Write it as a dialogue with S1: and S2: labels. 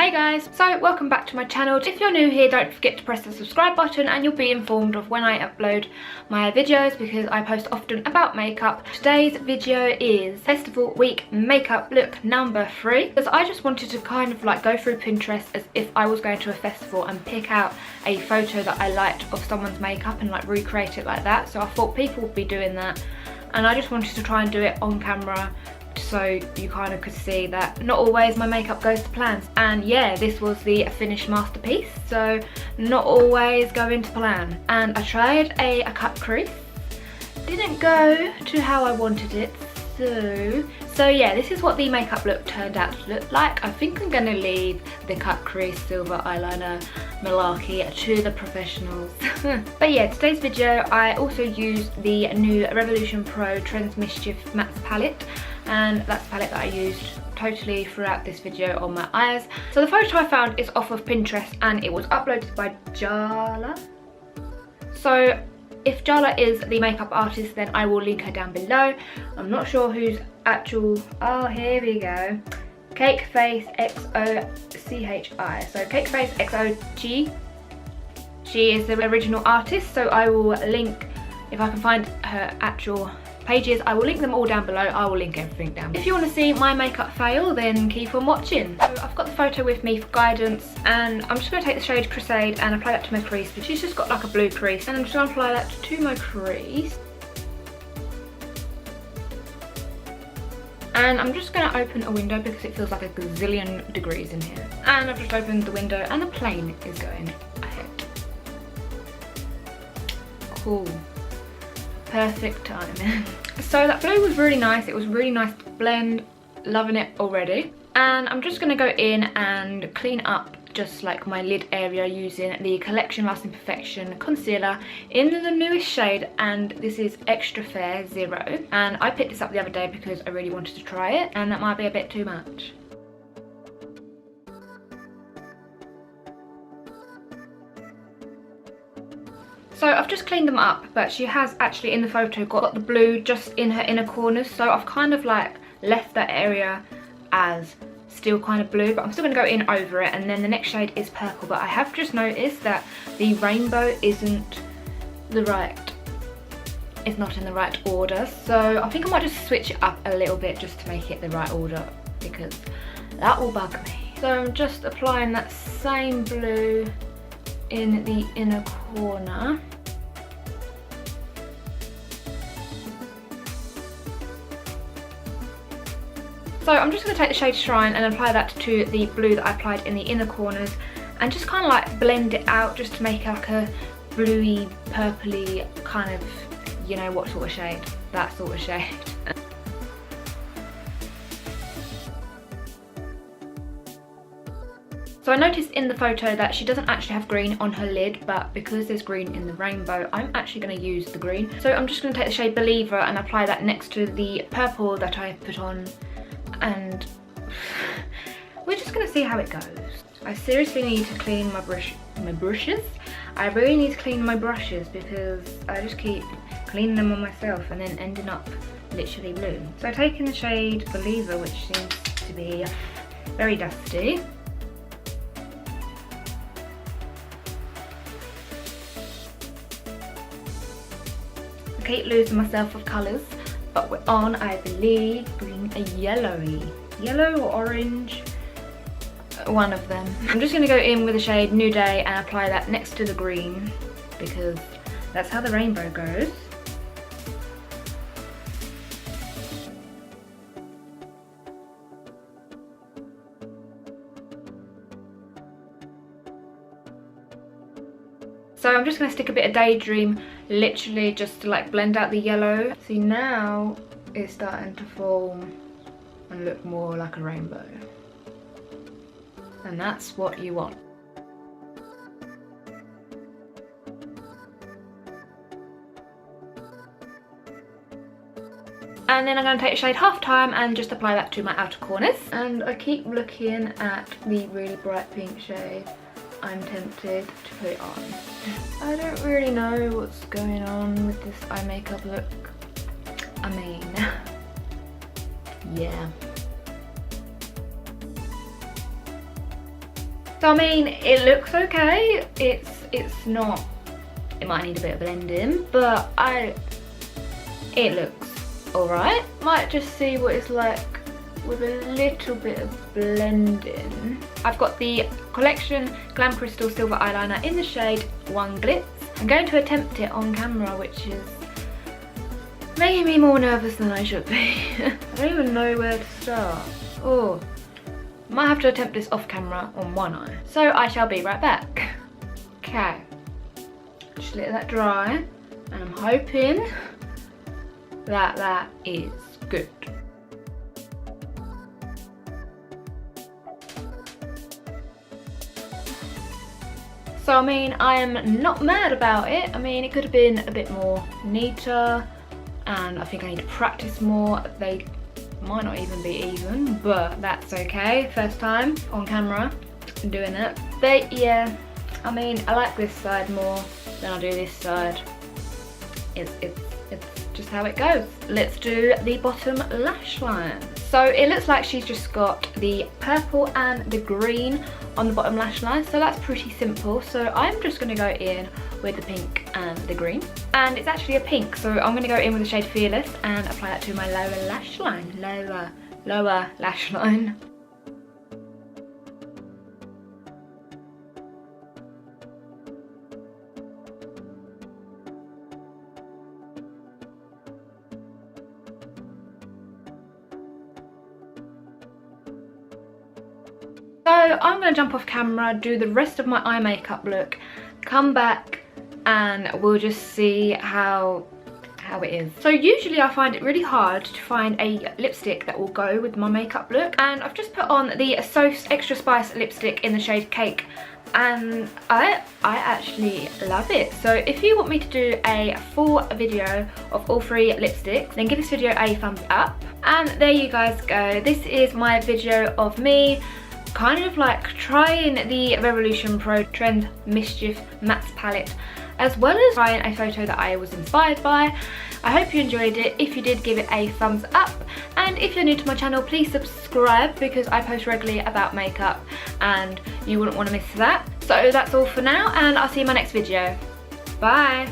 S1: Hey guys, so welcome back to my channel. If you're new here, don't forget to press the subscribe button and you'll be informed of when I upload my videos because I post often about makeup. Today's video is festival week makeup look number 3 because I just wanted to kind of like go through Pinterest as if I was going to a festival and pick out a photo that I liked of someone's makeup and like recreate it like that. So I thought people would be doing that and I just wanted to try and do it on camera so you kind of could see that not always my makeup goes to plans. And yeah, this was the finished masterpiece, so not always going to plan. And I tried a cut crease, didn't go to how I wanted it, so yeah, this is what the makeup look turned out to look like. I think I'm gonna leave the cut crease silver eyeliner malarkey to the professionals. But yeah, today's video I also used the new Revolution Pro Trends MISCHIEF matte palette, and that's the palette that I used totally throughout this video on my eyes. So the photo I found is off of Pinterest and it was uploaded by Jala. So if Jala is the makeup artist, then I will link her down below. I'm not sure who's actual, oh here we go. Cake Face XOCHI. So Cake Face XOG. She is the original artist, so I will link, if I can find her actual pages, I will link them all down below. I will link everything down below. If you want to see my makeup fail, then keep on watching. So I've got the photo with me for guidance and I'm just going to take the shade Crusade and apply that to my crease, but she's just got like a blue crease, and I'm just going to apply that to my crease. And I'm just going to open a window because it feels like a gazillion degrees in here. And I've just opened the window and the plane is going ahead. Cool. Perfect timing. So that blue was really nice. It was really nice to blend. Loving it already. And I'm just going to go in and clean up just like my lid area using the Collection Lasting Perfection concealer in the newest shade, and this is Extra Fair 0. And I picked this up the other day because I really wanted to try it, and that might be a bit too much. So I've just cleaned them up, but she has actually in the photo got the blue just in her inner corners, so I've kind of like left that area as still kind of blue, but I'm still going to go in over it. And then the next shade is purple, but I have just noticed that the rainbow isn't the right, it's not in the right order, so I think I might just switch it up a little bit just to make it the right order because that will bug me. So I'm just applying that same blue in the inner corner. So I'm just going to take the shade Shrine and apply that to the blue that I applied in the inner corners and just kind of like blend it out just to make like a bluey, purpley kind of, you know what sort of shade, that sort of shade. So I noticed in the photo that she doesn't actually have green on her lid, but because there's green in the rainbow, I'm actually going to use the green. So I'm just going to take the shade Believer and apply that next to the purple that I put on, and we're just going to see how it goes. I seriously need to clean my brushes. I really need to clean my brushes because I just keep cleaning them on myself and then ending up literally blue. So taking the shade Believer, which seems to be very dusty, I keep losing myself with colours, but we're on, I believe, green, a yellow or orange, one of them. I'm just going to go in with the shade New Day and apply that next to the green because that's how the rainbow goes. So I'm just going to stick a bit of Daydream literally just to like blend out the yellow. See, now it's starting to form and look more like a rainbow. And that's what you want. And then I'm going to take the shade Half Time and just apply that to my outer corners. And I keep looking at the really bright pink shade. I'm tempted to put it on. I don't really know what's going on with this eye makeup look. I mean, yeah. So I mean, it looks okay. It's not, it might need a bit of blending, but it looks alright. Might just see what it's like with a little bit of blending. I've got the Collection Glam Crystal Silver Eyeliner in the shade 1 Glitz. I'm going to attempt it on camera, which is making me more nervous than I should be. I don't even know where to start. Oh, might have to attempt this off camera on one eye. So I shall be right back. Okay, just let that dry, and I'm hoping that that is good. So I mean, I am not mad about it. I mean, it could have been a bit more neater, and I think I need to practice more. They might not even be even, but that's okay. First time on camera doing it. But yeah, I mean, I like this side more than I do this side. It's just how it goes. Let's do the bottom lash line. So it looks like she's just got the purple and the green on the bottom lash line, so that's pretty simple. So I'm just going to go in with the pink and the green, and it's actually a pink, so I'm going to go in with the shade Fearless and apply that to my lower lash line. Lower lash line. So I'm going to jump off camera, do the rest of my eye makeup look, come back, and we'll just see how it is. So usually I find it really hard to find a lipstick that will go with my makeup look, and I've just put on the Sauce Extra Spice lipstick in the shade Cake, and I actually love it. So if you want me to do a full video of all 3 lipsticks, then give this video a thumbs up. And there you guys go. This is my video of me kind of like trying the Revolution Pro Trend Mischief Matte Palette, as well as trying a photo that I was inspired by. I hope you enjoyed it. If you did, give it a thumbs up, and if you're new to my channel, please subscribe, because I post regularly about makeup and you wouldn't want to miss that. So that's all for now, and I'll see you in my next video. Bye.